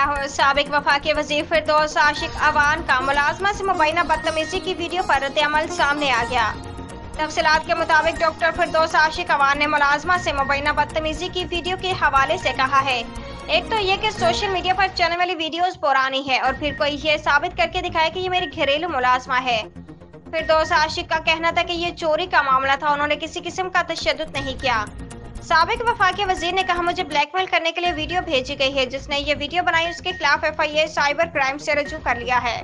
साबिक वफाकी वजीर फिरदौस आशिक अवान का मुलाजमा से मुबैना बदतमीजी की वीडियो पर रद्द-ए-अमल सामने आ गया। तफसीलात के मुताबिक डॉक्टर फिरदौस आशिक अवान ने मुलाजमा से मुबैना बदतमीजी की वीडियो के हवाले से कहा है, एक तो ये कि सोशल मीडिया पर चलने वाली वीडियोस पुरानी है और फिर कोई ये साबित करके दिखाए कि ये मेरी घरेलू मुलाजमा है। फिरदौस आशिक का कहना था कि ये चोरी का मामला था, उन्होंने किसी किस्म का तशद्दुद नहीं किया। साबिक वफाकी वजीर ने कहा, मुझे ब्लैकमेल करने के लिए वीडियो भेजी गई है, जिसने ये वीडियो बनाई उसके खिलाफ FIA साइबर क्राइम से रजू कर लिया है।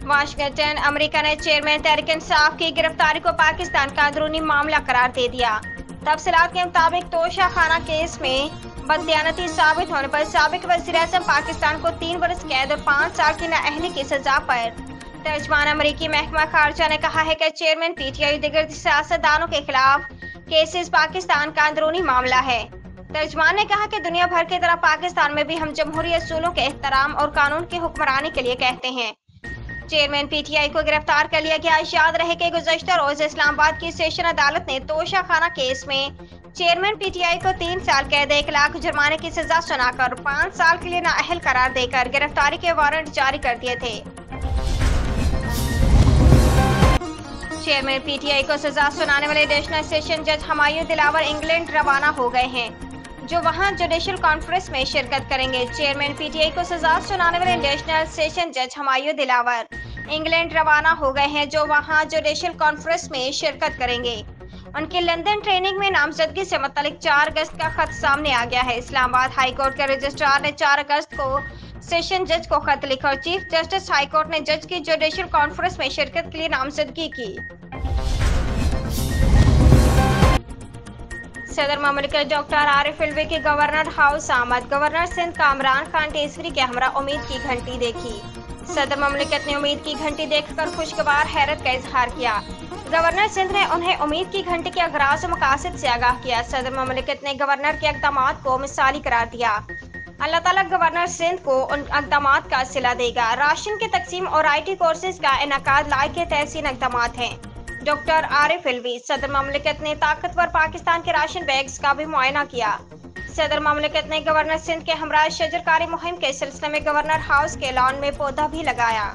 वाशिंगटन, अमेरिका ने चेयरमैन तहरीक इंसाफ की गिरफ्तारी को पाकिस्तान का अंदरूनी मामला करार दे दिया। तफसीलात के मुताबिक तोशा खाना केस में बददियानती साबित होने पर साबिक वज़ीर-ए-आज़म पाकिस्तान को 3 बरस कैद और 5 साल की नाअहली की सजा पर तर्जमान अमरीकी महकमा खारजा ने कहा है कि चेयरमैन PTI दीगर सियासतदानों के खिलाफ केसेस पाकिस्तान का अंदरूनी मामला है। तर्जमान ने कहा कि दुनिया भर की तरह पाकिस्तान में भी हम जमहूरी असूलों के एहतराम और कानून की हुक्मरानी के लिए कहते हैं। चेयरमैन PTI को गिरफ्तार कर लिया गया। याद रहे कि गुज़श्ता रोज इस्लामाबाद की सेशन अदालत ने तोशा खाना केस में चेयरमैन PTI को 3 साल कैद, 1 लाख जुर्माने की सजा सुनाकर 5 साल के लिए नाअहल करार देकर गिरफ्तारी के वारंट जारी कर दिए थे। चेयरमैन PTI को सजा सुनाने वाले नेशनल सेशन जज हमायूं दिलावर इंग्लैंड रवाना हो गए हैं, जो वहां जुडिशल कॉन्फ्रेंस में शिरकत करेंगे। चेयरमैन PTI को सजा सुनाने वाले नेशनल सेशन जज हमायूं दिलावर इंग्लैंड रवाना हो गए हैं, जो वहां जुडिशल कॉन्फ्रेंस में शिरकत करेंगे। उनकी लंदन ट्रेनिंग में नामजदगी से मुतालिक 4 अगस्त का खत सामने आ गया है। इस्लामाबाद हाई कोर्ट के रजिस्ट्रार ने 4 अगस्त को सेशन जज को खत लिखा और चीफ जस्टिस हाई कोर्ट ने जज की जुडिशल कॉन्फ्रेंस में शिरकत के लिए नामजदगी की। सदर ममलिकत डॉक्टर आरिफ अलवी की गवर्नर हाउस आमद। गवर्नर सिंध का इमरान खान टेसरी के हमरा उम्मीद की घंटी देखी। सदर ममलिकत ने उम्मीद की घंटी देखकर खुशगवार हैरत का इजहार किया। गवर्नर सिंध ने उन्हें उम्मीद की घंटी के अगराज और मकासद से आगाह किया। सदर ममलिकत ने गवर्नर के इक़दामात को मिसाली करार दिया। अल्लाह ताला गवर्नर सिंध को उन इक़दामात का सिला देगा। राशन की तकसीम और IT कोर्सेज का इनकाद लायक तहसीन इक़दामात हैं। डॉक्टर आरिफ अलवी। सदर ममलिकत ने ताकतवर पाकिस्तान के राशन बैग्स का भी मुआयना किया। सदर ममलिकत ने गवर्नर सिंध के हमरा शजरकारी मुहिम के सिलसिले में गवर्नर हाउस के लॉन में पौधा भी लगाया।